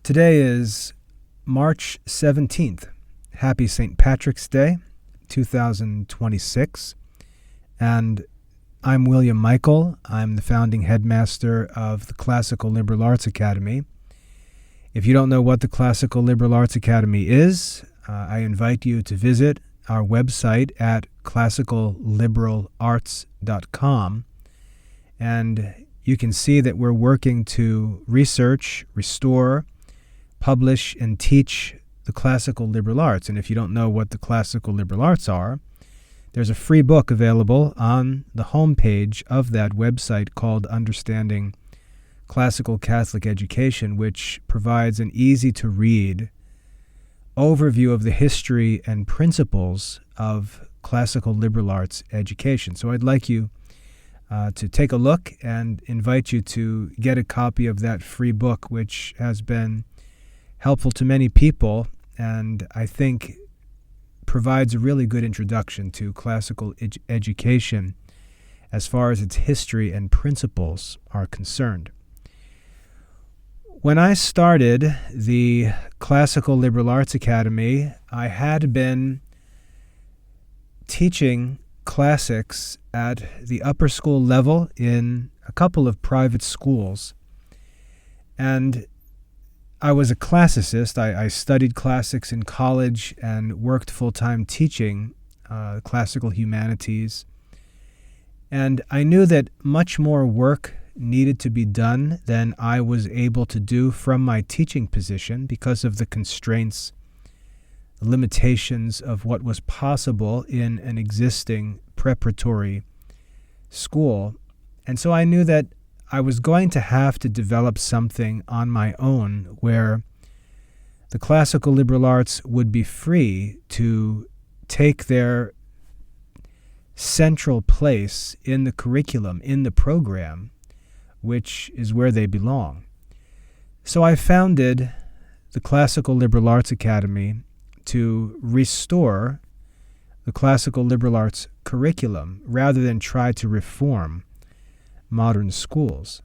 Today is March 17th. Happy St. Patrick's Day, 2026. And I'm William Michael. I'm the founding headmaster of the Classical Liberal Arts Academy. If you don't know what the Classical Liberal Arts Academy is, I invite you to visit our website at classicalliberarts.com. And you can see that we're working to research, restore, publish, and teach the classical liberal arts. And if you don't know what the classical liberal arts are, there's a free book available on the homepage of that website called Understanding Classical Catholic Education, which provides an easy-to-read overview of the history and principles of classical liberal arts education. So I'd like you to take a look and invite you to get a copy of that free book, which has been helpful to many people, and I think provides a really good introduction to classical education as far as its history and principles are concerned. When I started the Classical Liberal Arts Academy, I had been teaching classics at the upper school level in a couple of private schools, and I was a classicist. I studied classics in college and worked full-time teaching classical humanities. And I knew that much more work needed to be done than I was able to do from my teaching position because of the constraints, the limitations of what was possible in an existing preparatory school. And so I knew that I was going to have to develop something on my own where the classical liberal arts would be free to take their central place in the curriculum, in the program, which is where they belong. So I founded the Classical Liberal Arts Academy to restore the classical liberal arts curriculum rather than try to reform modern schools.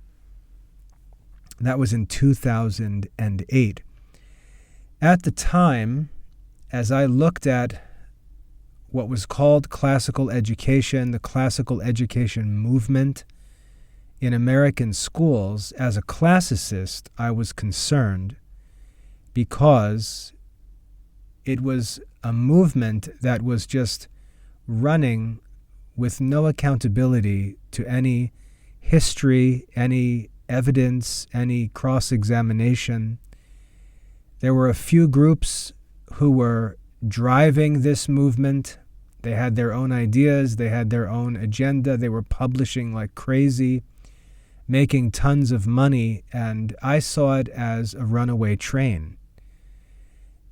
That was in 2008. At the time, as I looked at what was called classical education, the classical education movement in American schools, as a classicist, I was concerned because it was a movement that was just running with no accountability to any history, any evidence, any cross-examination. There were a few groups who were driving this movement. They had their own ideas, they had their own agenda, they were publishing like crazy, making tons of money, and I saw it as a runaway train.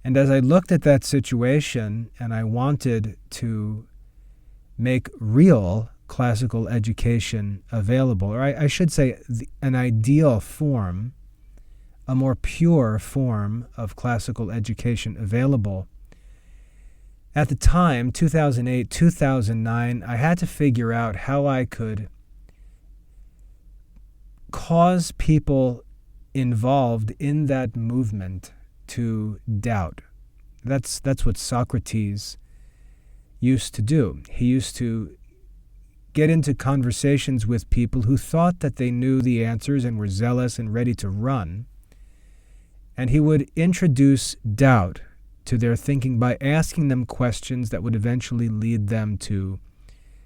And as I looked at that situation and I wanted to make real classical education available, or I should say an ideal form, a more pure form of classical education available. At the time, 2008, 2009, I had to figure out how I could cause people involved in that movement to doubt. That's what Socrates used to do. He used to get into conversations with people who thought that they knew the answers and were zealous and ready to run. And he would introduce doubt to their thinking by asking them questions that would eventually lead them to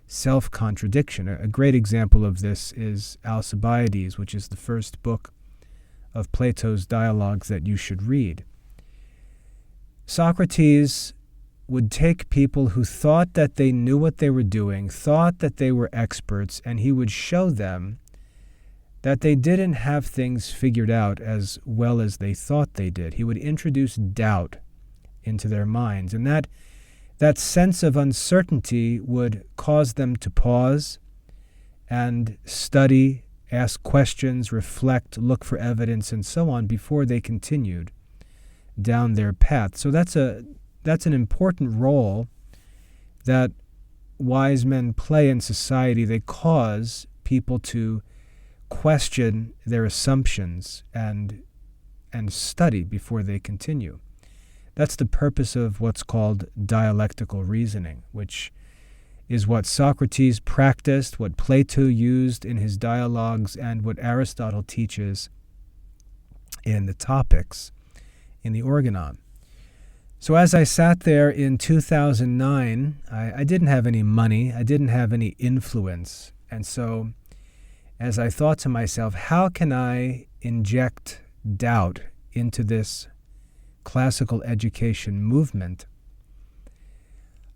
self-contradiction. A great example of this is Alcibiades, which is the first book of Plato's dialogues that you should read. Socrates would take people who thought that they knew what they were doing, thought that they were experts, and he would show them that they didn't have things figured out as well as they thought they did. He would introduce doubt into their minds, and that sense of uncertainty would cause them to pause and study, ask questions, reflect, look for evidence, and so on before they continued down their path. So that's an important role that wise men play in society. They cause people to question their assumptions and and study before they continue. That's the purpose of what's called dialectical reasoning, which is what Socrates practiced, what Plato used in his dialogues, and what Aristotle teaches in the Topics, in the Organon. So as I sat there in 2009, I didn't have any money, I didn't have any influence, and so as I thought to myself, how can I inject doubt into this classical education movement?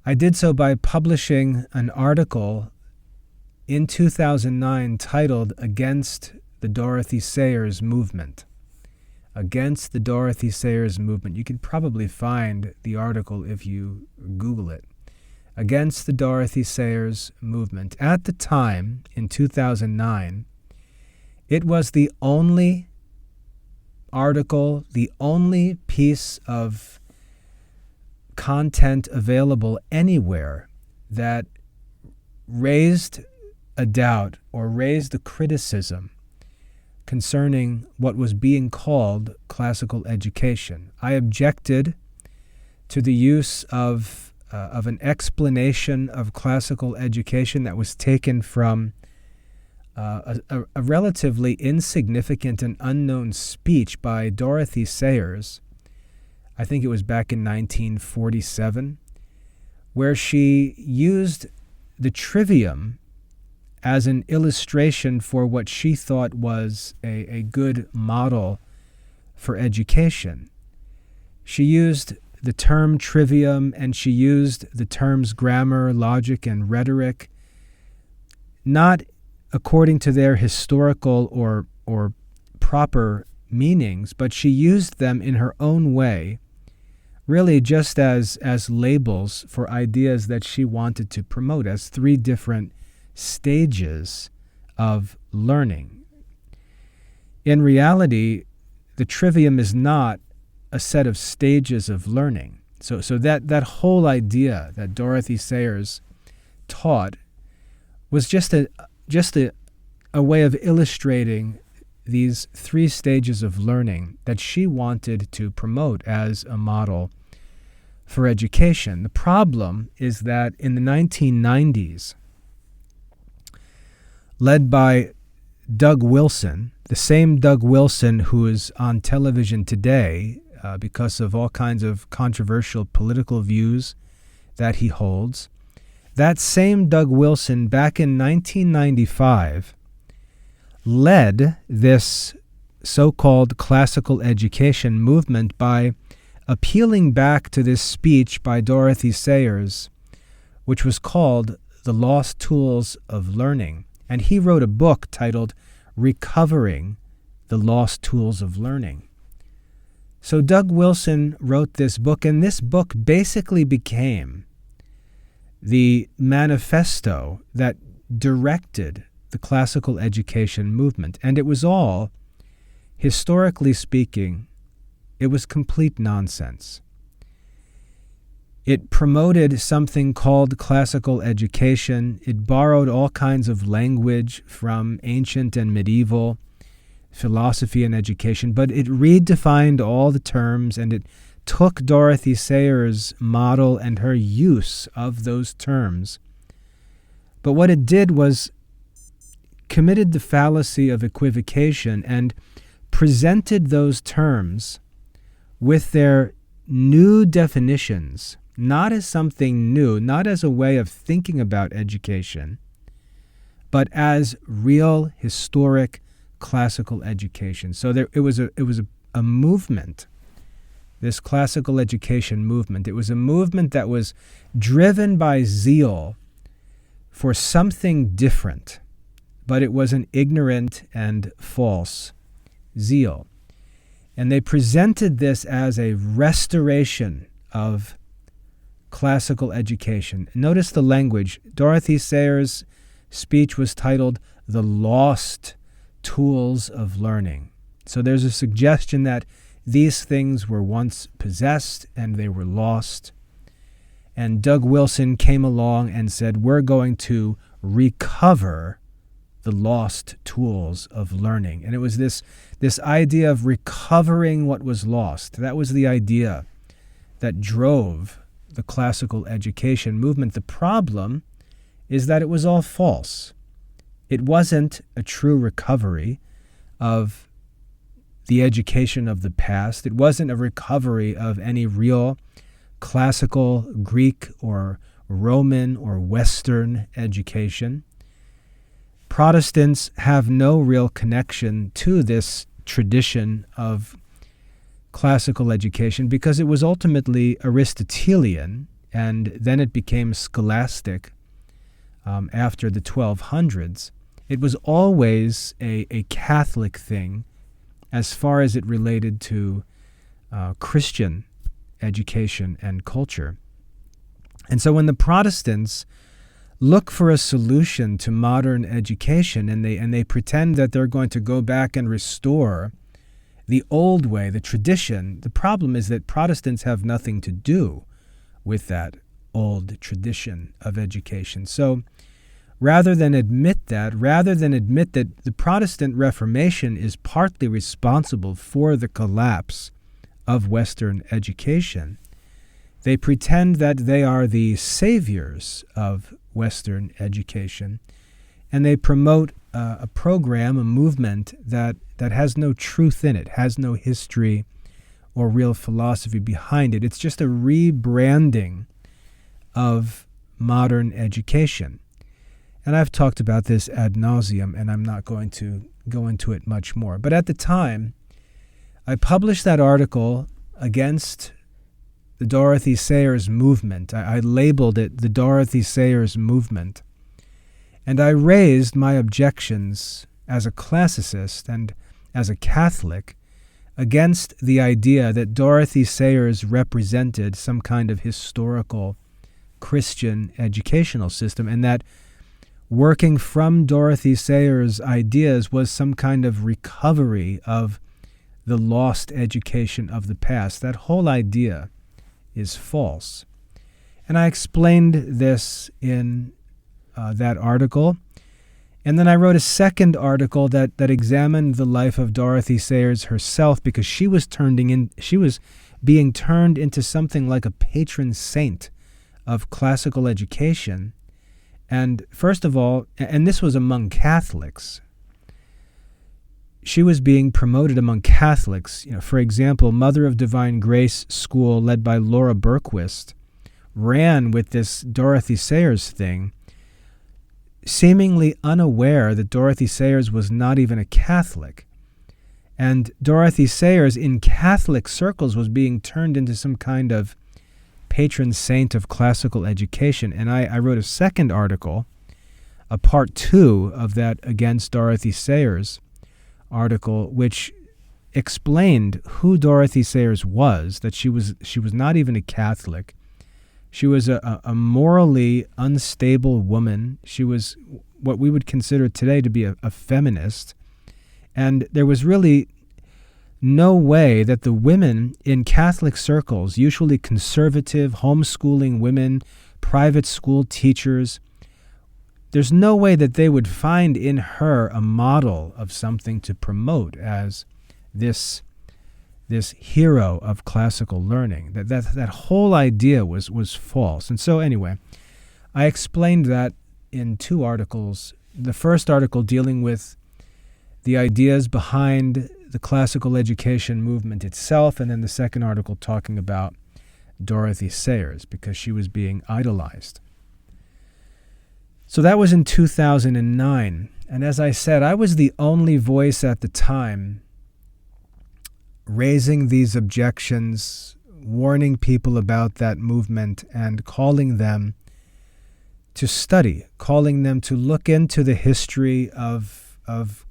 I did so by publishing an article in 2009 titled Against the Dorothy Sayers Movement. Against the Dorothy Sayers Movement. You can probably find the article if you Google it. Against the Dorothy Sayers Movement. At the time, in 2009, it was the only article, the only piece of content available anywhere that raised a doubt or raised a criticism concerning what was being called classical education. I objected to the use of an explanation of classical education that was taken from a relatively insignificant and unknown speech by Dorothy Sayers. I think it was back in 1947, where she used the trivium as an illustration for what she thought was a good model for education. She used the term trivium and she used the terms grammar, logic, and rhetoric, not according to their historical or proper meanings, but she used them in her own way, really just as labels for ideas that she wanted to promote as three different stages of learning. In reality, the trivium is not a set of stages of learning. So that whole idea that Dorothy Sayers taught was just a way of illustrating these three stages of learning that she wanted to promote as a model for education. The problem is that in the 1990s, led by Doug Wilson, the same Doug Wilson who is on television today because of all kinds of controversial political views that he holds, that same Doug Wilson back in 1995 led this so-called classical education movement by appealing back to this speech by Dorothy Sayers, which was called The Lost Tools of Learning. And he wrote a book titled Recovering the Lost Tools of Learning. So Doug Wilson wrote this book, and this book basically became the manifesto that directed the classical education movement. And it was all, historically speaking, it was complete nonsense. It promoted something called classical education. It borrowed all kinds of language from ancient and medieval philosophy and education, but it redefined all the terms, and it took Dorothy Sayers' model and her use of those terms. But what it did was committed the fallacy of equivocation and presented those terms with their new definitions, not as something new, not as a way of thinking about education, but as real historic classical education. So it was a movement, this classical education movement. It was a movement that was driven by zeal for something different, but it was an ignorant and false zeal. And they presented this as a restoration of classical education. Notice the language. Dorothy Sayers' speech was titled The Lost Tools of Learning. So there's a suggestion that these things were once possessed and they were lost. And Doug Wilson came along and said, we're going to recover the lost tools of learning. And it was this idea of recovering what was lost. That was the idea that drove the classical education movement. The problem is that it was all false. It wasn't a true recovery of the education of the past. It wasn't a recovery of any real classical Greek or Roman or Western education. Protestants have no real connection to this tradition of classical education because it was ultimately Aristotelian, and then it became scholastic after the 1200s. It was always a Catholic thing as far as it related to Christian education and culture. And so when the Protestants look for a solution to modern education and they pretend that they're going to go back and restore the old way, the tradition, the problem is that Protestants have nothing to do with that old tradition of education. So rather than admit that the Protestant Reformation is partly responsible for the collapse of Western education, they pretend that they are the saviors of Western education, and they promote a program, a movement that has no truth in it, has no history or real philosophy behind it. It's just a rebranding of modern education. And I've talked about this ad nauseum, and I'm not going to go into it much more. But at the time, I published that article against the Dorothy Sayers movement. I labeled it the Dorothy Sayers movement. And I raised my objections as a classicist and as a Catholic against the idea that Dorothy Sayers represented some kind of historical Christian educational system, and that working from Dorothy Sayers' ideas was some kind of recovery of the lost education of the past. That whole idea is false. And I explained this in that article. And then I wrote a second article that examined the life of Dorothy Sayers herself, because she was being turned into something like a patron saint of classical education. And first of all, and this was among Catholics, she was being promoted among Catholics. For example, Mother of Divine Grace School, led by Laura Berquist, ran with this Dorothy Sayers thing, seemingly unaware that Dorothy Sayers was not even a Catholic. And Dorothy Sayers, in Catholic circles, was being turned into some kind of patron saint of classical education. And I wrote a second article, a part 2 of that Against Dorothy Sayers article, which explained who Dorothy Sayers was, that she was not even a Catholic. She was a morally unstable woman. She was what we would consider today to be a feminist. And there was really no way that the women in Catholic circles, usually conservative, homeschooling women, private school teachers, there's no way that they would find in her a model of something to promote as this hero of classical learning. That whole idea was false. And so anyway, I explained that in 2 articles. The first article dealing with the ideas behind the classical education movement itself, and then the second article talking about Dorothy Sayers, because she was being idolized. So that was in 2009. And as I said, I was the only voice at the time raising these objections, warning people about that movement, and calling them to study, calling them to look into the history of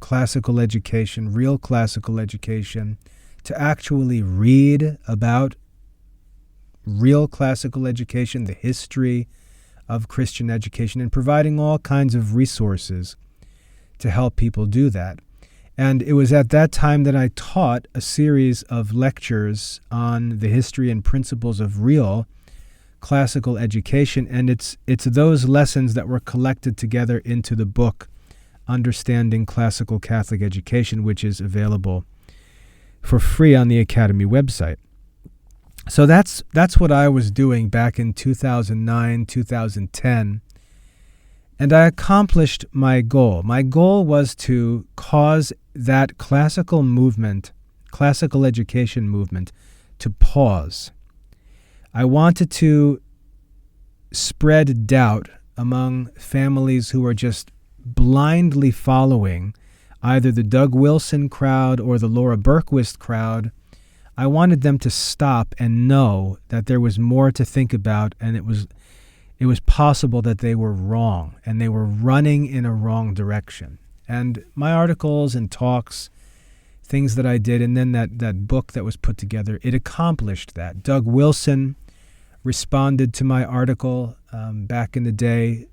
classical education, real classical education, to actually read about real classical education, the history of Christian education, and providing all kinds of resources to help people do that. And it was at that time that I taught a series of lectures on the history and principles of real classical education, and it's those lessons that were collected together into the book Understanding Classical Catholic Education, which is available for free on the Academy website. So that's what I was doing back in 2009, 2010. And I accomplished my goal. My goal was to cause that classical education movement, to pause. I wanted to spread doubt among families who were just blindly following either the Doug Wilson crowd or the Laura Berquist crowd. I wanted them to stop and know that there was more to think about, and it was possible that they were wrong and they were running in a wrong direction. And my articles and talks, things that I did, and then that book that was put together, it accomplished that. Doug Wilson responded to my article back in the day.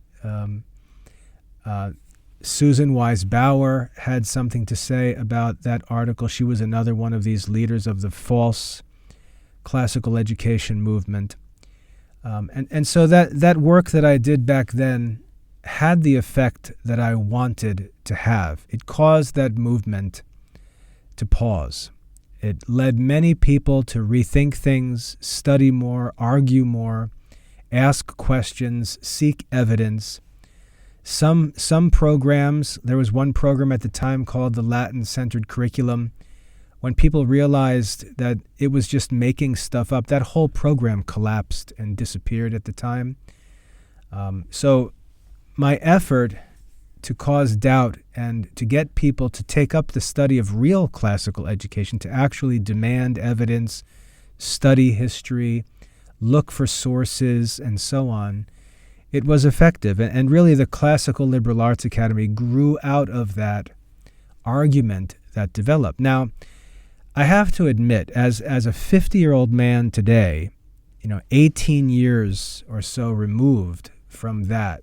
Susan Wise Bauer had something to say about that article. She was another one of these leaders of the false classical education movement. And so that work that I did back then had the effect that I wanted to have. It caused that movement to pause. It led many people to rethink things, study more, argue more, ask questions, seek evidence. Some programs, there was one program at the time called the Latin-Centered Curriculum. When people realized that it was just making stuff up, that whole program collapsed and disappeared at the time. So my effort to cause doubt and to get people to take up the study of real classical education, to actually demand evidence, study history, look for sources, and so on, it was effective. And really the Classical Liberal Arts Academy grew out of that argument that developed. Now, I have to admit, as a 50-year-old man today, 18 years or so removed from that,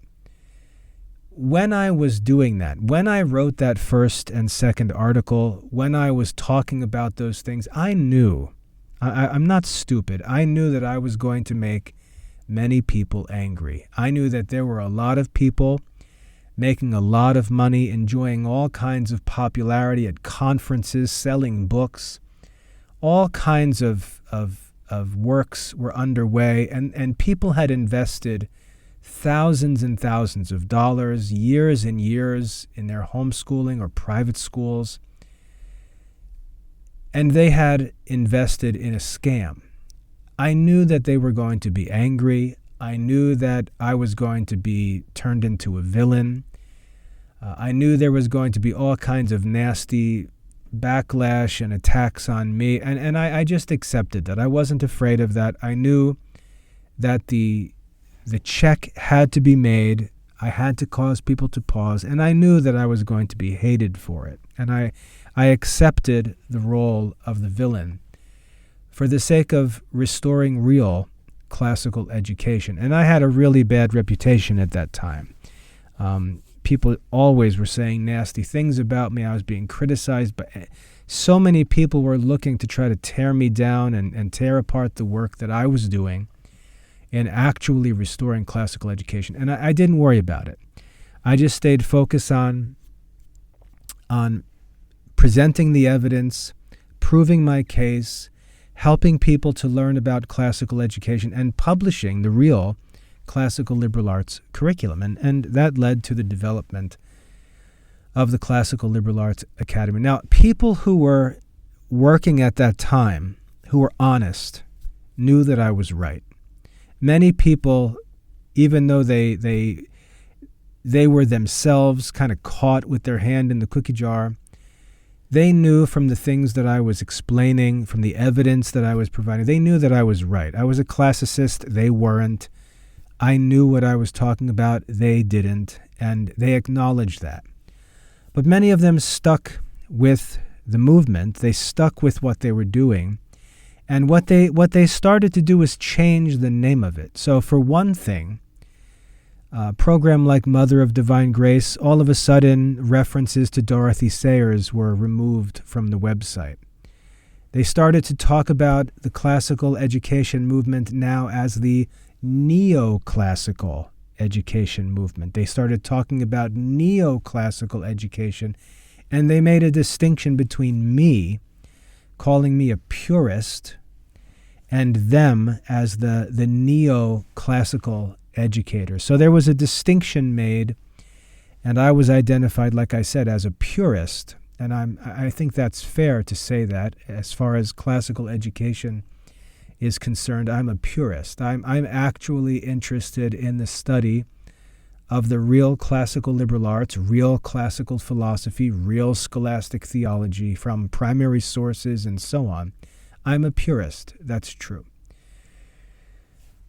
when I was doing that, when I wrote that first and second article, when I was talking about those things, I knew, I'm not stupid, I knew that I was going to make many people angry. I knew that there were a lot of people making a lot of money, enjoying all kinds of popularity at conferences, selling books. All kinds of works were underway, and people had invested thousands and thousands of dollars, years and years in their homeschooling or private schools. And they had invested in a scam. I knew that they were going to be angry. I knew that I was going to be turned into a villain. I knew there was going to be all kinds of nasty backlash and attacks on me, and I just accepted that. I wasn't afraid of that. I knew that the check had to be made. I had to cause people to pause, and I knew that I was going to be hated for it. And I accepted the role of the villain for the sake of restoring real classical education. And I had a really bad reputation at that time. People always were saying nasty things about me. I was being criticized, but so many people were looking to try to tear me down and tear apart the work that I was doing in actually restoring classical education. And I didn't worry about it. I just stayed focused on presenting the evidence, proving my case, helping people to learn about classical education, and publishing the real classical liberal arts curriculum. And that led to the development of the Classical Liberal Arts Academy. Now, people who were working at that time, who were honest, knew that I was right. Many people, even though they were themselves kind of caught with their hand in the cookie jar, they knew from the things that I was explaining, from the evidence that I was providing, they knew that I was right. I was a classicist, they weren't. I knew what I was talking about, they didn't, and they acknowledged that. But many of them stuck with the movement. They stuck with what they were doing. And what they started to do was change the name of it. So for one thing, a program like Mother of Divine Grace, all of a sudden references to Dorothy Sayers were removed from the website. They started to talk about the classical education movement now as the neoclassical education movement. They started talking about neoclassical education, and they made a distinction between me, calling me a purist, and them as the neoclassical educator. So there was a distinction made, and I was identified, like I said, as a purist. And I think that's fair to say that. As far as classical education is concerned, I'm a purist. I'm actually interested in the study of the real classical liberal arts, real classical philosophy, real scholastic theology from primary sources and so on. I'm a purist. That's true.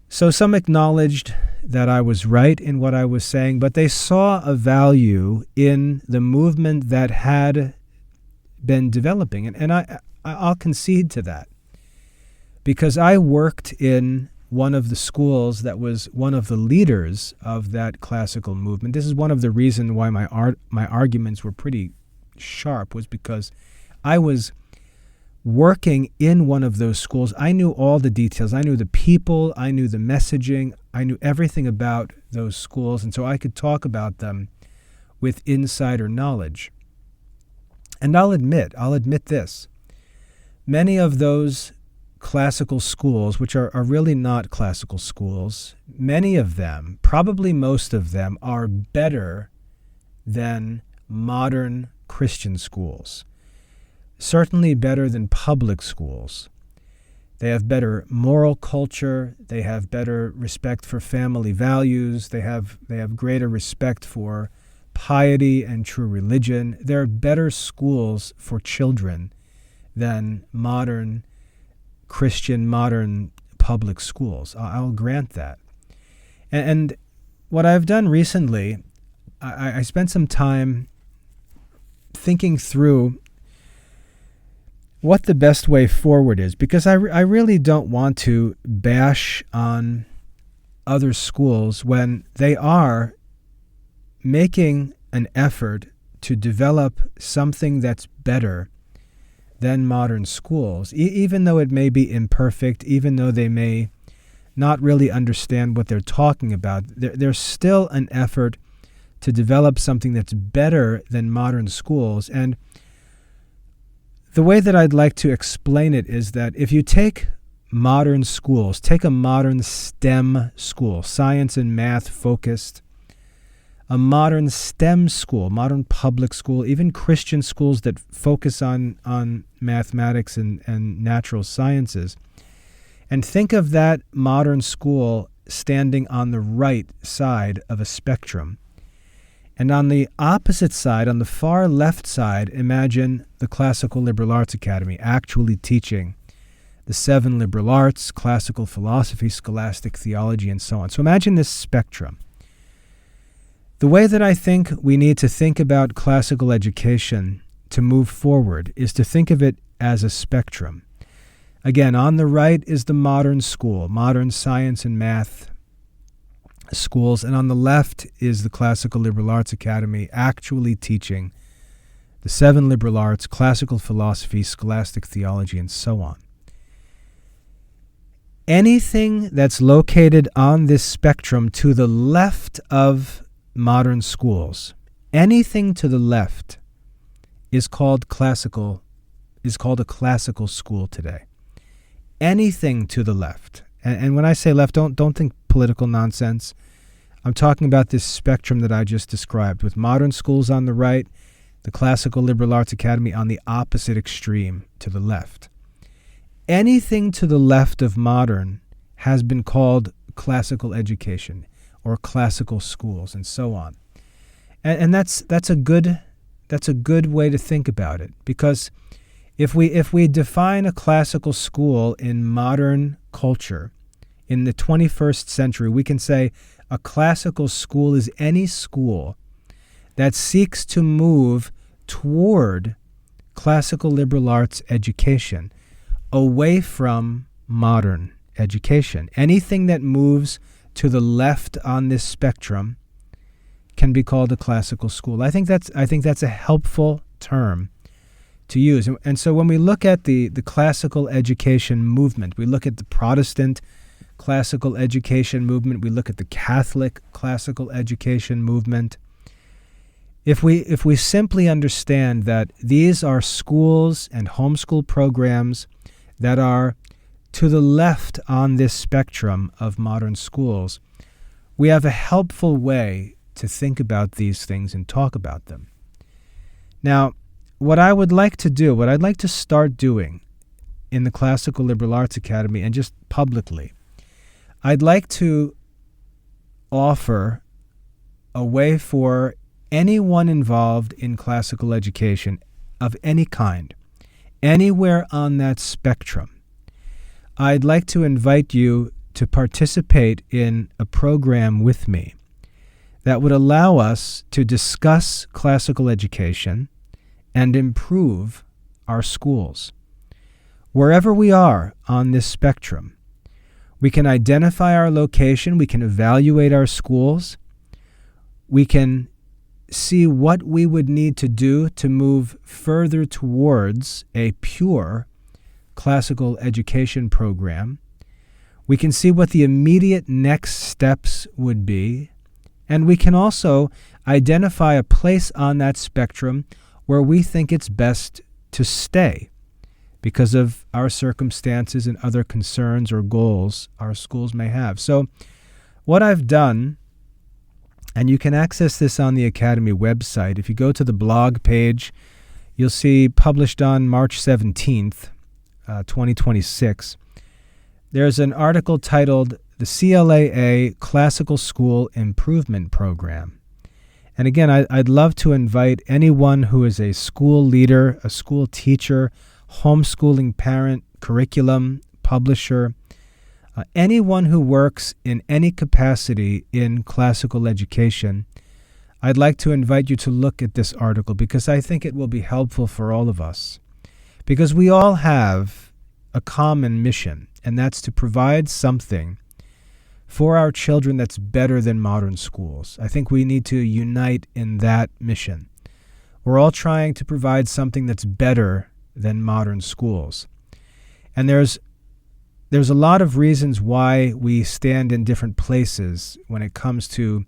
So some acknowledged that I was right in what I was saying, but they saw a value in the movement that had been developing. And I'll concede to that, because I worked in one of the schools that was one of the leaders of that classical movement. This is one of the reasons why my arguments were pretty sharp, was because I was working in one of those schools. I knew all the details. I knew the people. I knew the messaging. I knew everything about those schools, and so I could talk about them with insider knowledge. And I'll admit this. Many of those classical schools, which are really not classical schools, many of them, probably most of them, are better than modern Christian schools. Certainly better than public schools. They have better moral culture. They have better respect for family values. They have greater respect for piety and true religion. There are better schools for children than modern Christian, modern public schools. I'll grant that. And what I've done recently, I spent some time thinking through what the best way forward is, because I really don't want to bash on other schools when they are making an effort to develop something that's better than modern schools, even though it may be imperfect, even though they may not really understand what they're talking about. There's still an effort to develop something that's better than modern schools. And the way that I'd like to explain it is that if you take modern schools, take a modern STEM school, science and math focused, a modern STEM school, modern public school, even Christian schools that focus on mathematics and natural sciences, and think of that modern school standing on the right side of a spectrum. And on the opposite side, on the far left side, imagine the Classical Liberal Arts Academy actually teaching the 7 liberal arts, classical philosophy, scholastic theology, and so on. So imagine this spectrum. The way that I think we need to think about classical education to move forward is to think of it as a spectrum. Again, on the right is the modern school, modern science and math schools, and on the left is the Classical Liberal Arts Academy actually teaching the 7 liberal arts, classical philosophy, scholastic theology, and so on. Anything that's located on this spectrum to the left of modern schools, anything to the left is called a classical school today. Anything to the left. And when I say left, don't think political nonsense. I'm talking about this spectrum that I just described, with modern schools on the right, the Classical Liberal Arts Academy on the opposite extreme to the left. Anything to the left of modern has been called classical education or classical schools and so on. And that's a good way to think about it, because if we define a classical school in modern culture in the 21st century, we can say a classical school is any school that seeks to move toward classical liberal arts education, away from modern education. Anything that moves to the left on this spectrum can be called a classical school. I think that's a helpful term to use. And so when we look at the classical education movement, we look at the Protestant classical education movement. We look at the Catholic classical education movement. If we simply understand that these are schools and homeschool programs that are to the left on this spectrum of modern schools, we have a helpful way to think about these things and talk about them. Now, what I would like to do, what I'd like to start doing in the Classical Liberal Arts Academy and just publicly, I'd like to offer a way for anyone involved in classical education of any kind, anywhere on that spectrum. I'd like to invite you to participate in a program with me that would allow us to discuss classical education and improve our schools. Wherever we are on this spectrum, we can identify our location, we can evaluate our schools, we can see what we would need to do to move further towards a pure classical education program. We can see what the immediate next steps would be, and we can also identify a place on that spectrum where we think it's best to stay because of our circumstances and other concerns or goals our schools may have. So what I've done, and you can access this on the Academy website. If you go to the blog page, you'll see published on March 17th, 2026, there's an article titled The CLAA Classical School Improvement Program. And again, I'd love to invite anyone who is a school leader, a school teacher, homeschooling parent, curriculum publisher, anyone who works in any capacity in classical education. I'd like to invite you to look at this article because I think it will be helpful for all of us. Because we all have a common mission, and that's to provide something for our children that's better than modern schools. I think we need to unite in that mission. We're all trying to provide something that's better than modern schools. And there's a lot of reasons why we stand in different places when it comes to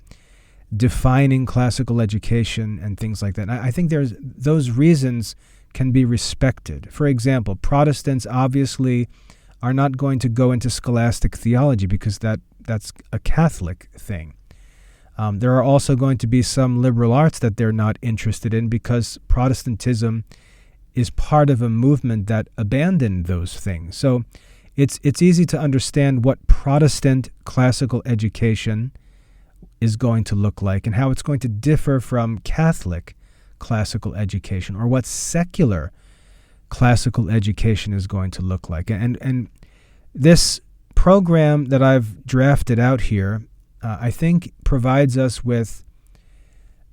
defining classical education and things like that. And I think those reasons can be respected. For example, Protestants obviously are not going to go into scholastic theology because that's a Catholic thing. There are also going to be some liberal arts that they're not interested in because Protestantism is part of a movement that abandoned those things. So it's easy to understand what Protestant classical education is going to look like and how it's going to differ from Catholic classical education, or what secular classical education is going to look like. And this program that I've drafted out here, I think provides us with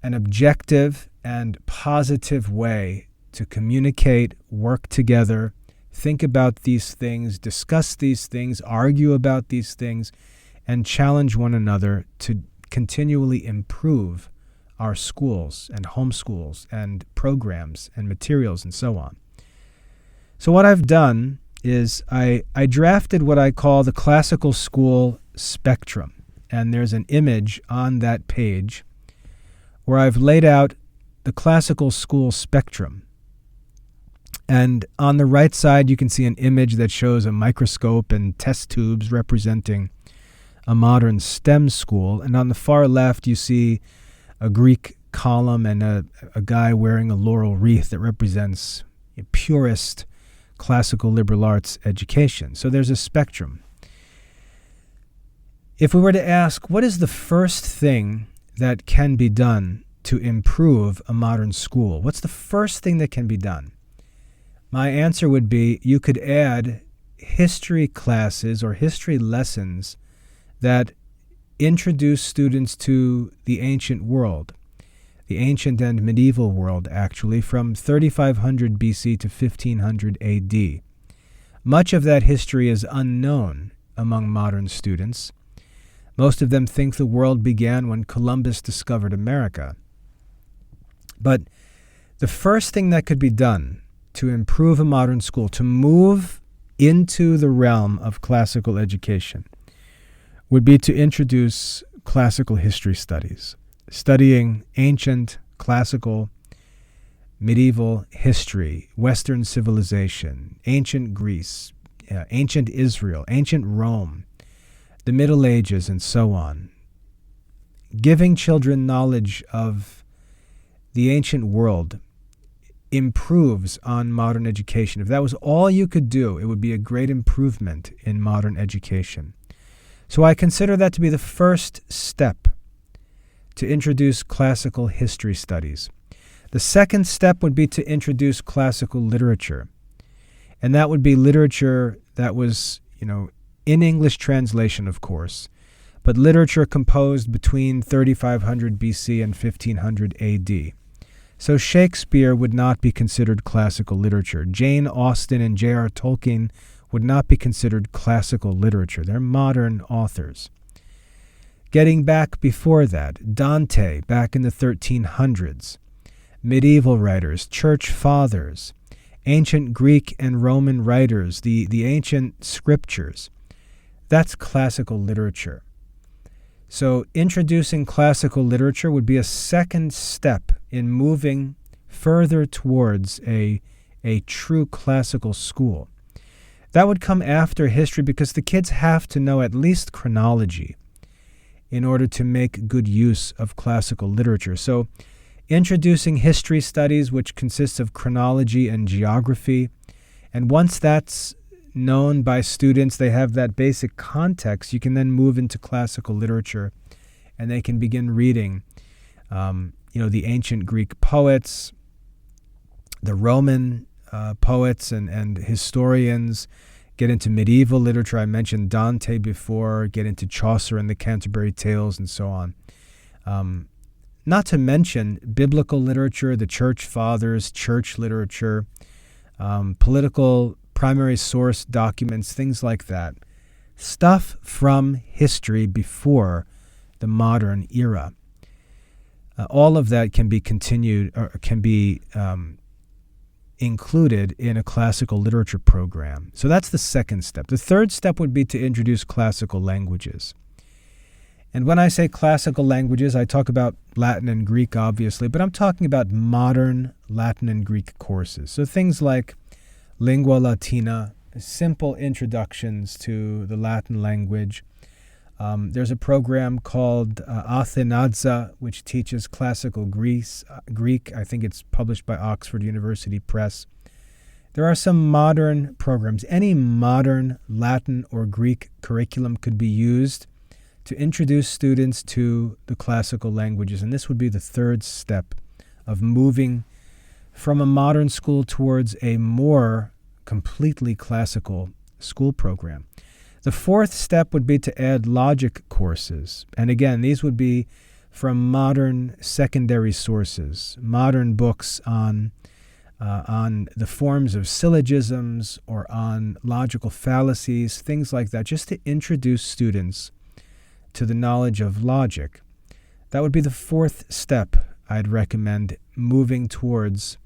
an objective and positive way to communicate, work together, think about these things, discuss these things, argue about these things, and challenge one another to continually improve our schools and homeschools and programs and materials and so on. So what I've done is I drafted what I call the classical school spectrum. And there's an image on that page where I've laid out the classical school spectrum. And on the right side, you can see an image that shows a microscope and test tubes representing a modern STEM school. And on the far left, you see a Greek column and a guy wearing a laurel wreath that represents a purist classical liberal arts education. So there's a spectrum. If we were to ask, what is the first thing that can be done to improve a modern school? What's the first thing that can be done? My answer would be you could add history classes or history lessons that introduce students to the ancient world, the ancient and medieval world, actually, from 3500 BC to 1500 AD. Much of that history is unknown among modern students. Most of them think the world began when Columbus discovered America. But the first thing that could be done to improve a modern school, to move into the realm of classical education, would be to introduce classical history studies, studying ancient, classical, medieval history, Western civilization, ancient Greece, ancient Israel, ancient Rome, the Middle Ages, and so on. Giving children knowledge of the ancient world improves on modern education. If that was all you could do, it would be a great improvement in modern education. So I consider that to be the first step to introduce classical history studies. The second step would be to introduce classical literature. And that would be literature that was, in English translation, of course, but literature composed between 3500 BC and 1500 AD. So Shakespeare would not be considered classical literature. Jane Austen and J.R. Tolkien would not be considered classical literature. They're modern authors. Getting back before that, Dante, back in the 1300s, medieval writers, church fathers, ancient Greek and Roman writers, the ancient scriptures, that's classical literature. So introducing classical literature would be a second step in moving further towards a true classical school. That would come after history because the kids have to know at least chronology in order to make good use of classical literature. So introducing history studies, which consists of chronology and geography, and once that's known by students, they have that basic context, you can then move into classical literature and they can begin reading the ancient Greek poets, the Roman poets and historians, get into medieval literature. I mentioned Dante before, get into Chaucer and the Canterbury Tales and so on. Not to mention biblical literature, the church fathers, church literature, political primary source documents, things like that. Stuff from history before the modern era. All of that can be continued or can be included in a classical literature program. So that's the second step. The third step would be to introduce classical languages. And when I say classical languages, I talk about Latin and Greek, obviously, but I'm talking about modern Latin and Greek courses. So things like Lingua Latina, simple introductions to the Latin language. There's a program called Athenadza, which teaches classical Greek. I think it's published by Oxford University Press. There are some modern programs. Any modern Latin or Greek curriculum could be used to introduce students to the classical languages. And this would be the third step of moving from a modern school towards a more completely classical school program. The fourth step would be to add logic courses. And again, these would be from modern secondary sources, modern books on the forms of syllogisms or on logical fallacies, things like that, just to introduce students to the knowledge of logic. That would be the fourth step I'd recommend moving towards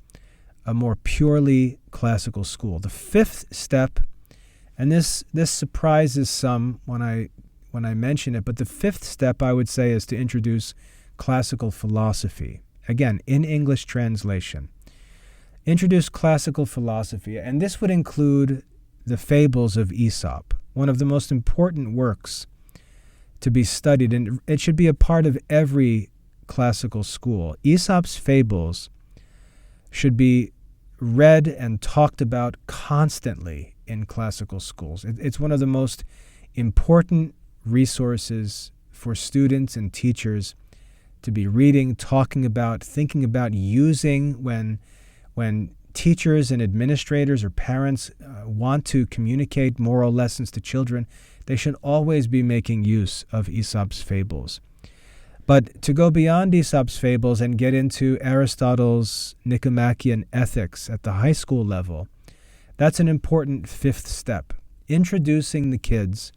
a more purely classical school. The fifth step, and this surprises some when I mention it, but the fifth step I would say is to introduce classical philosophy. Again, in English translation. Introduce classical philosophy, and this would include the fables of Aesop, one of the most important works to be studied, and it should be a part of every classical school. Aesop's fables should be read and talked about constantly in classical schools. It's one of the most important resources for students and teachers to be reading, talking about, thinking about, using when teachers and administrators or parents want to communicate moral lessons to children. They should always be making use of Aesop's fables. But to go beyond Aesop's fables and get into Aristotle's Nicomachean Ethics at the high school level, that's an important fifth step, introducing the kids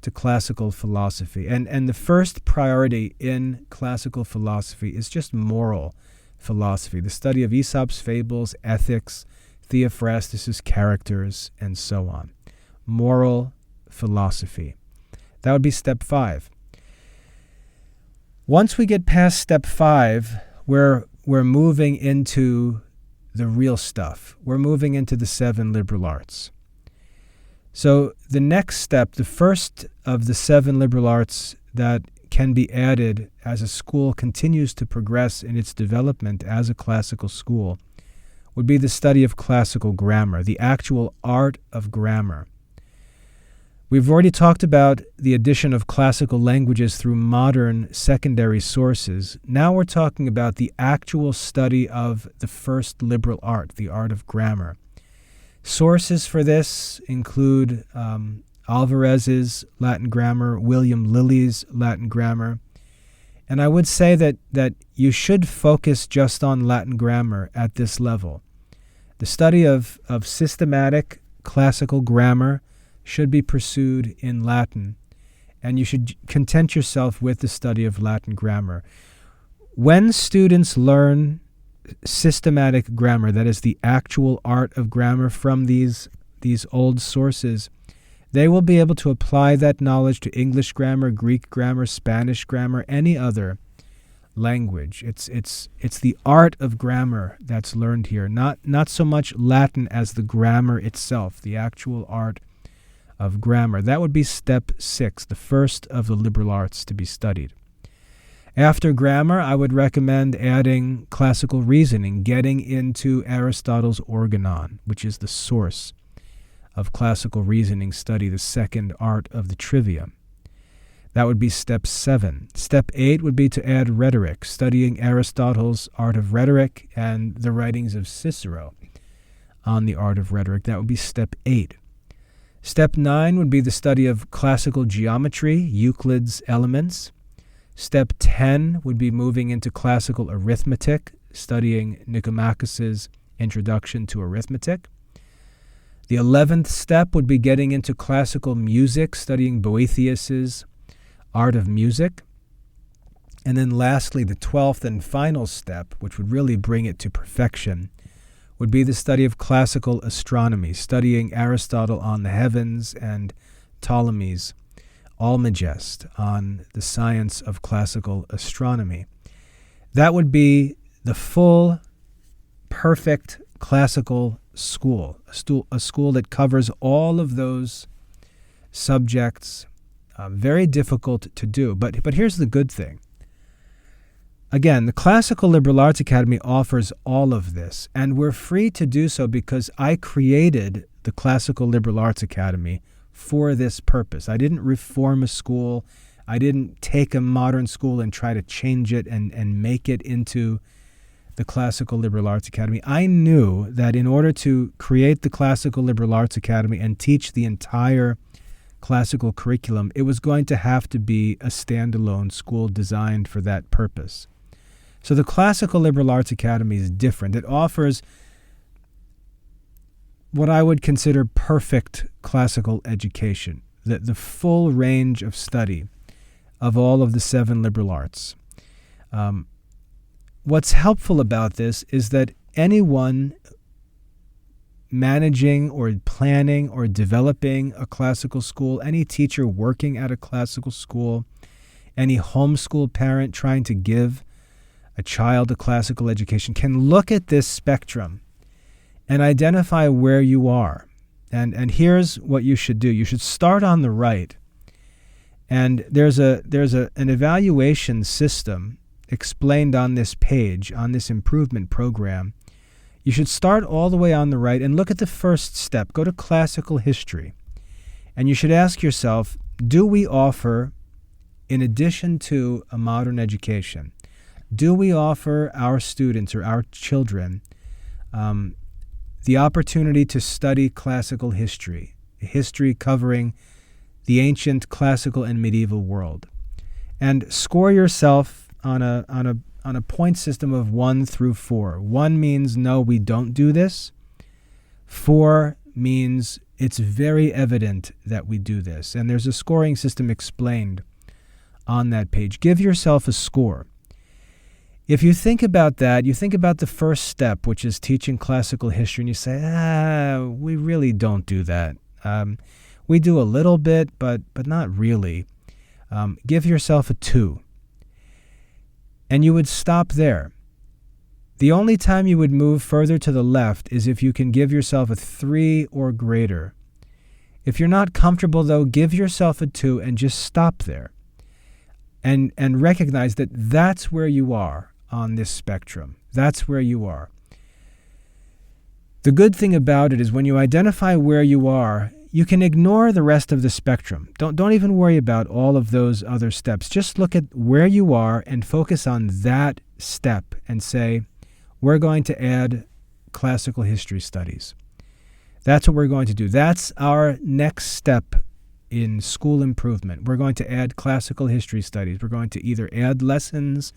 to classical philosophy. And the first priority in classical philosophy is just moral philosophy, the study of Aesop's fables, ethics, Theophrastus's characters, and so on. Moral philosophy. That would be step 5. Once we get past step 5, we're moving into the real stuff. We're moving into the 7 liberal arts. So the next step, the first of the 7 liberal arts that can be added as a school continues to progress in its development as a classical school, would be the study of classical grammar, the actual art of grammar. We've already talked about the addition of classical languages through modern secondary sources. Now we're talking about the actual study of the first liberal art, the art of grammar. Sources for this include Alvarez's Latin grammar, William Lilly's Latin grammar. And I would say that you should focus just on Latin grammar at this level. The study of systematic classical grammar should be pursued in Latin, and you should content yourself with the study of Latin grammar. When students learn systematic grammar, that is the actual art of grammar from these old sources, they will be able to apply that knowledge to English grammar, Greek grammar, Spanish grammar, any other language. It's the art of grammar that's learned here, not so much Latin as the grammar itself, the actual art of grammar. That would be step 6, the first of the liberal arts to be studied. After grammar, I would recommend adding classical reasoning, getting into Aristotle's Organon, which is the source of classical reasoning study, the second art of the trivium. That would be step 7. Step 8 would be to add rhetoric, studying Aristotle's art of rhetoric and the writings of Cicero on the art of rhetoric. That would be step 8. Step 9 would be the study of classical geometry, Euclid's Elements. Step 10 would be moving into classical arithmetic, studying Nicomachus's Introduction to Arithmetic. The 11th step would be getting into classical music, studying Boethius's Art of Music. And then lastly, the 12th and final step, which would really bring it to perfection, would be the study of classical astronomy, studying Aristotle on the heavens and Ptolemy's Almagest on the science of classical astronomy. That would be the full, perfect classical school, a school that covers all of those subjects. Very difficult to do, but here's the good thing. Again, the Classical Liberal Arts Academy offers all of this, and we're free to do so because I created the Classical Liberal Arts Academy for this purpose. I didn't reform a school. I didn't take a modern school and try to change it and make it into the Classical Liberal Arts Academy. I knew that in order to create the Classical Liberal Arts Academy and teach the entire classical curriculum, it was going to have to be a standalone school designed for that purpose. So the Classical Liberal Arts Academy is different. It offers what I would consider perfect classical education, the full range of study of all of the 7 liberal arts. What's helpful about this is that anyone managing or planning or developing a classical school, any teacher working at a classical school, any homeschool parent trying to give a child a classical education can look at this spectrum and identify where you are. And here's what you should do. You should start on the right. And there's an evaluation system explained on this page, on this improvement program. You should start all the way on the right and look at the first step. Go to classical history. And you should ask yourself, do we offer, in addition to a modern education, do we offer our students or our children the opportunity to study classical history, history covering the ancient, classical, and medieval world? And score yourself on a point system of 1 through 4. 1 means no, we don't do this. 4 means it's very evident that we do this. And there's a scoring system explained on that page. Give yourself a score. If you think about that, you think about the first step, which is teaching classical history, and you say, we really don't do that. We do a little bit, but not really. Give yourself a 2. And you would stop there. The only time you would move further to the left is if you can give yourself a 3 or greater. If you're not comfortable, though, give yourself a 2 and just stop there. And recognize that that's where you are on this spectrum. That's where you are. The good thing about it is when you identify where you are, you can ignore the rest of the spectrum. Don't even worry about all of those other steps. Just look at where you are and focus on that step and say, we're going to add classical history studies. That's what we're going to do. That's our next step in school improvement. We're going to add classical history studies. We're going to either add lessons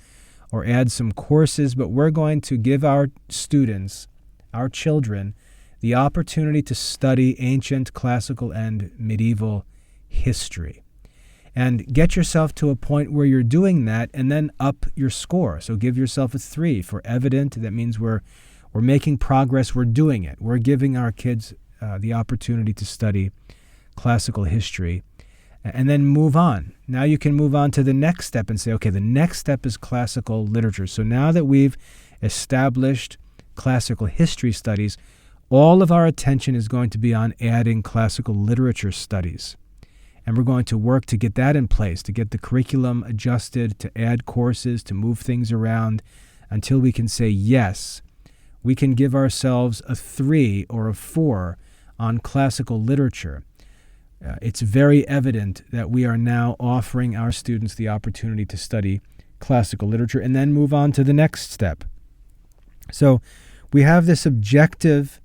or add some courses, but we're going to give our students, our children, the opportunity to study ancient, classical, and medieval history. And get yourself to a point where you're doing that and then up your score. So give yourself a 3 for evident. That means we're making progress. We're doing it. We're giving our kids the opportunity to study classical history, and then move on. Now you can move on to the next step and say, okay, the next step is classical literature. So now that we've established classical history studies, all of our attention is going to be on adding classical literature studies. And we're going to work to get that in place, to get the curriculum adjusted, to add courses, to move things around until we can say, yes, we can give ourselves a 3 or a 4 on classical literature. It's very evident that we are now offering our students the opportunity to study classical literature and then move on to the next step. So we have this objective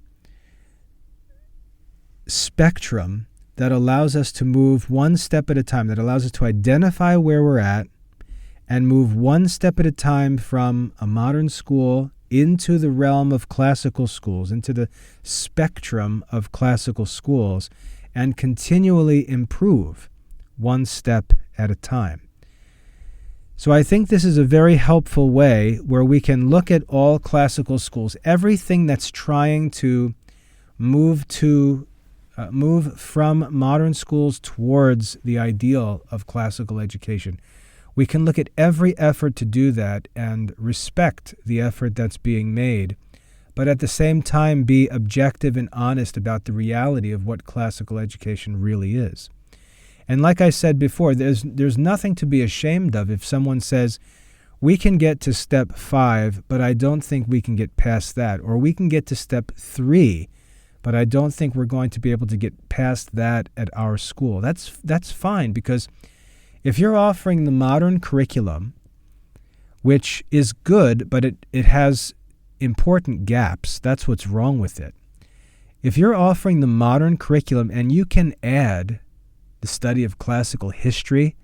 spectrum that allows us to move one step at a time, that allows us to identify where we're at and move one step at a time from a modern school into the realm of classical schools, into the spectrum of classical schools, and continually improve one step at a time. So I think this is a very helpful way where we can look at all classical schools, everything that's trying to move from modern schools towards the ideal of classical education. We can look at every effort to do that and respect the effort that's being made, but at the same time be objective and honest about the reality of what classical education really is. And like I said before, there's nothing to be ashamed of if someone says, we can get to step 5, but I don't think we can get past that. Or we can get to step 3, but I don't think we're going to be able to get past that at our school. That's fine, because if you're offering the modern curriculum, which is good, but it has important gaps, that's what's wrong with it. If you're offering the modern curriculum and you can add the study of classical history,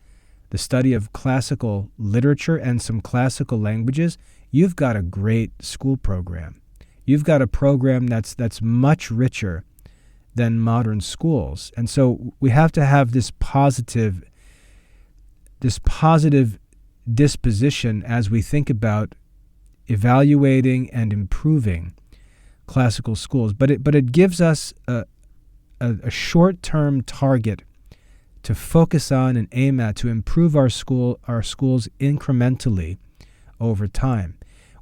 the study of classical literature, and some classical languages, you've got a great school program. You've got a program that's much richer than modern schools. And so we have to have this positive disposition as we think about evaluating and improving classical schools. But it gives us a short-term target to focus on and aim at, to improve our schools incrementally over time.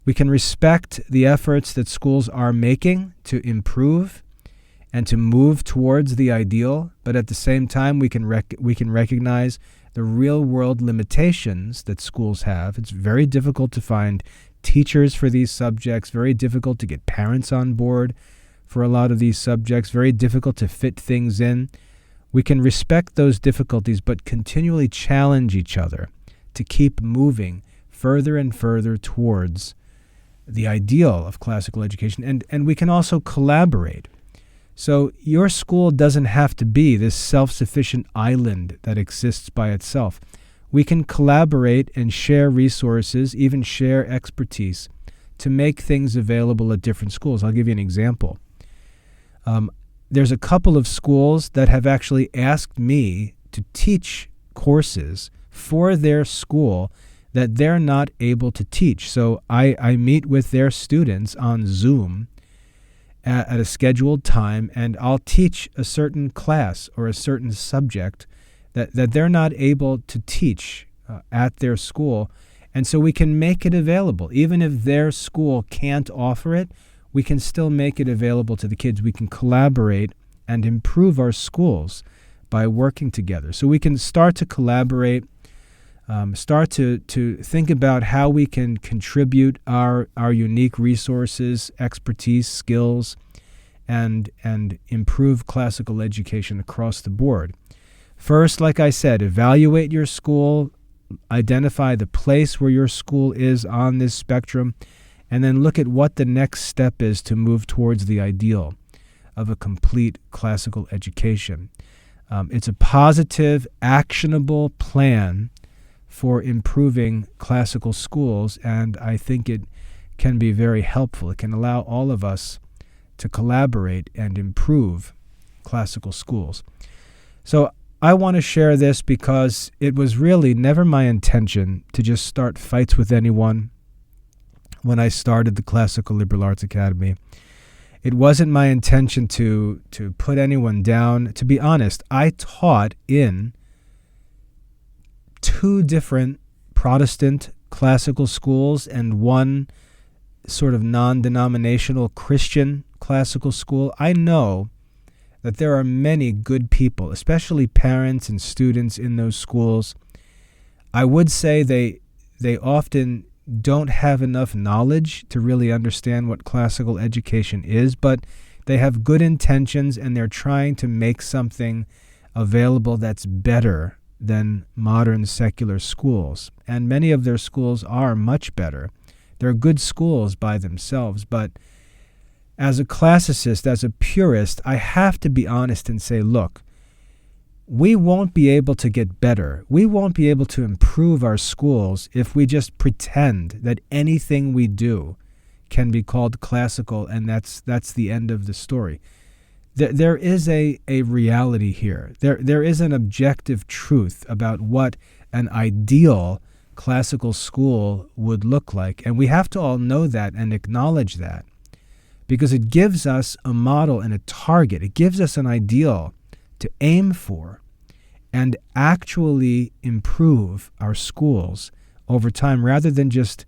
We can respect the efforts that schools are making to improve and to move towards the ideal, but at the same time we can recognize the real-world limitations that schools have. It's very difficult to find teachers for these subjects, very difficult to get parents on board for a lot of these subjects, very difficult to fit things in. We can respect those difficulties, but continually challenge each other to keep moving further and further towards the ideal of classical education. And we can also collaborate. So your school doesn't have to be this self-sufficient island that exists by itself. We can collaborate and share resources, even share expertise, to make things available at different schools. I'll give you an example. There's a couple of schools that have actually asked me to teach courses for their school that they're not able to teach. So I meet with their students on Zoom at a scheduled time, and I'll teach a certain class or a certain subject that they're not able to teach at their school. And so we can make it available. Even if their school can't offer it, we can still make it available to the kids. We can collaborate and improve our schools by working together. So we can start to collaborate, start to think about how we can contribute our unique resources, expertise, skills, and improve classical education across the board. First, like I said, evaluate your school, identify the place where your school is on this spectrum, and then look at what the next step is to move towards the ideal of a complete classical education. It's a positive, actionable plan for improving classical schools, and I think it can be very helpful. It can allow all of us to collaborate and improve classical schools. So I want to share this because it was really never my intention to just start fights with anyone when I started the Classical Liberal Arts Academy. It wasn't my intention to put anyone down. To be honest, I taught in 2 different Protestant classical schools and 1 sort of non-denominational Christian classical school. I know that there are many good people, especially parents and students in those schools. I would say they often don't have enough knowledge to really understand what classical education is, but they have good intentions and they're trying to make something available that's better than modern secular schools. And many of their schools are much better. They're good schools by themselves, but as a classicist, as a purist, I have to be honest and say, look, we won't be able to get better. We won't be able to improve our schools if we just pretend that anything we do can be called classical and that's the end of the story. There is a reality here. There is an objective truth about what an ideal classical school would look like, and we have to all know that and acknowledge that, because it gives us a model and a target. It gives us an ideal to aim for and actually improve our schools over time, rather than just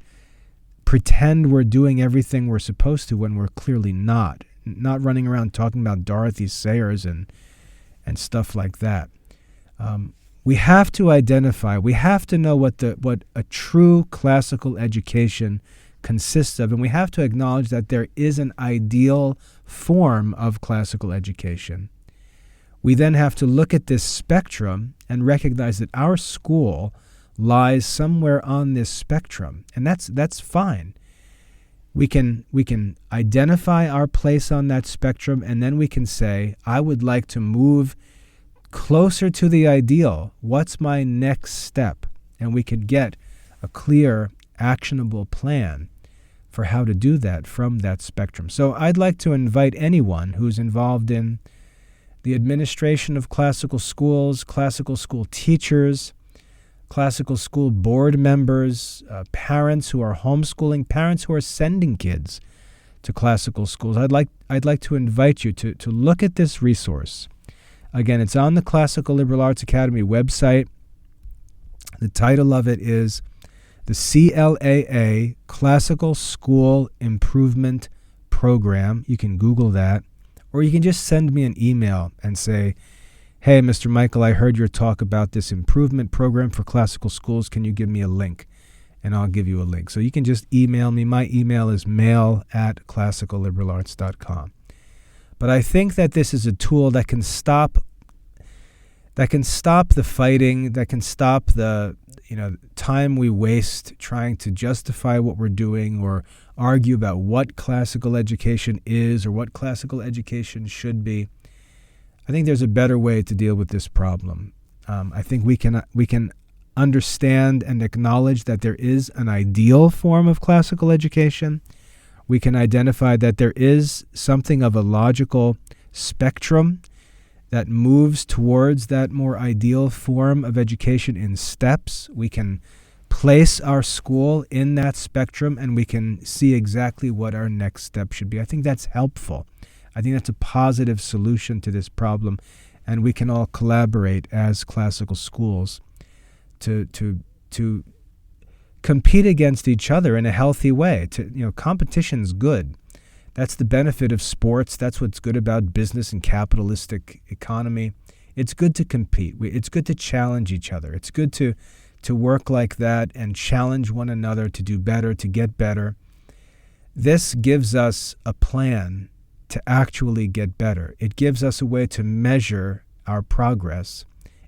pretend we're doing everything we're supposed to when we're clearly not running around talking about Dorothy Sayers and stuff like that. We have to identify, we have to know what a true classical education consists of, and we have to acknowledge that there is an ideal form of classical education. We then have to look at this spectrum and recognize that our school lies somewhere on this spectrum, and that's fine. We can identify our place on that spectrum, and then we can say, I would like to move closer to the ideal. What's my next step? And we can get a clear, actionable plan for how to do that from that spectrum. So I'd like to invite anyone who's involved in the administration of classical schools, classical school teachers, classical school board members, parents who are homeschooling, parents who are sending kids to classical schools. I'd like to invite you to look at this resource. Again, it's on the Classical Liberal Arts Academy website. The title of it is the CLAA Classical School Improvement Program. You can Google that, or you can just send me an email and say, hey, Mr. Michael, I heard your talk about this improvement program for classical schools. Can you give me a link? And I'll give you a link. So you can just email me. My email is mail@classicalliberarts.com. But I think that this is a tool that can stop the fighting, that can stop the time we waste trying to justify what we're doing or argue about what classical education is or what classical education should be. I think there's a better way to deal with this problem. I think we can understand and acknowledge that there is an ideal form of classical education. We can identify that there is something of a logical spectrum that moves towards that more ideal form of education in steps. We can place our school in that spectrum, and we can see exactly what our next step should be. I think that's helpful. I think that's a positive solution to this problem. and we can all collaborate as classical schools to compete against each other in a healthy way. Competition's good. That's the benefit of sports. That's what's good about business and capitalistic economy. It's good to compete. It's good to challenge each other. It's good to work like that and challenge one another to do better, to get better. This gives us a plan to actually get better. It gives us a way to measure our progress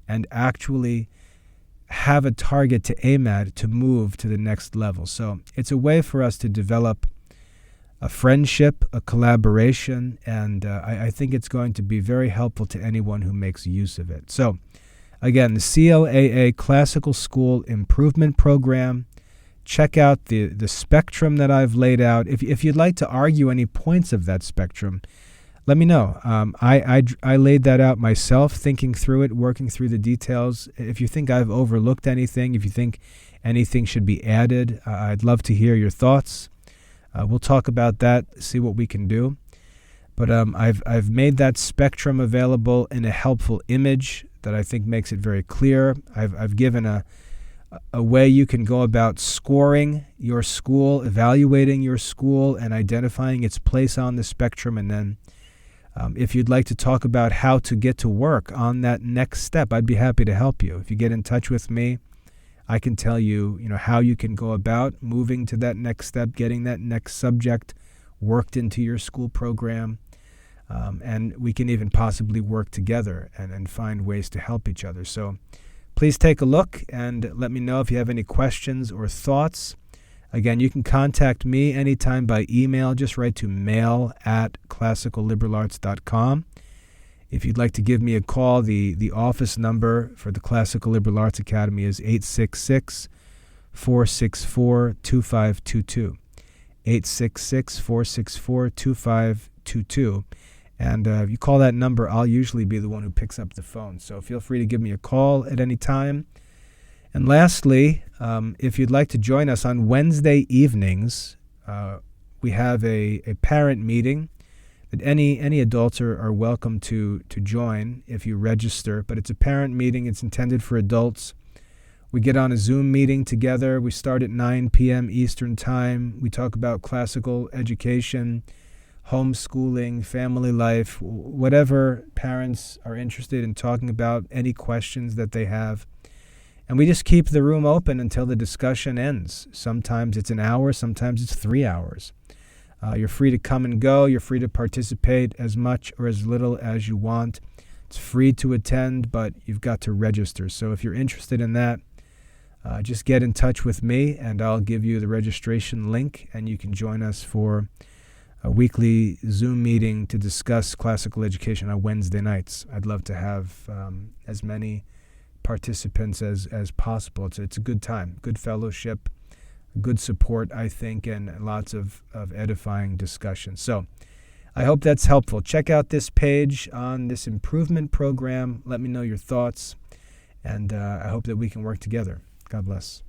and actually have a target to aim at to move to the next level. So it's a way for us to develop a friendship, a collaboration, and I think it's going to be very helpful to anyone who makes use of it. So again, the CLAA Classical School Improvement Program. Check out the spectrum that I've laid out. If you'd like to argue any points of that spectrum, let me know. I laid that out myself, thinking through it, working through the details. If you think I've overlooked anything, if you think anything should be added, I'd love to hear your thoughts. We'll talk about that, see what we can do. But I've made that spectrum available in a helpful image that I think makes it very clear. I've given a way you can go about scoring your school, evaluating your school, and identifying its place on the spectrum. And then if you'd like to talk about how to get to work on that next step, I'd be happy to help you. If you get in touch with me, I can tell you, how you can go about moving to that next step, getting that next subject worked into your school program. And we can even possibly work together and find ways to help each other. So please take a look and let me know if you have any questions or thoughts. Again, you can contact me anytime by email. Just write to mail@classicalliberalarts.com. If you'd like to give me a call, the office number for the Classical Liberal Arts Academy is 866-464-2522. 866-464-2522. And if you call that number, I'll usually be the one who picks up the phone. So feel free to give me a call at any time. And lastly, if you'd like to join us on Wednesday evenings, we have a parent meeting that any adults are welcome to join if you register. But it's a parent meeting. It's intended for adults. We get on a Zoom meeting together. We start at 9 p.m. Eastern Time. We talk about classical education, homeschooling, family life, whatever parents are interested in talking about, any questions that they have. And we just keep the room open until the discussion ends. Sometimes it's an hour, sometimes it's 3 hours. You're free to come and go. You're free to participate as much or as little as you want. It's free to attend, but you've got to register. So if you're interested in that, just get in touch with me and I'll give you the registration link and you can join us for a weekly Zoom meeting to discuss classical education on Wednesday nights. I'd love to have as many participants as possible. It's a good time, good fellowship, good support, I think, and lots of edifying discussion. So I hope that's helpful. Check out this page on this improvement program. Let me know your thoughts, and I hope that we can work together. God bless.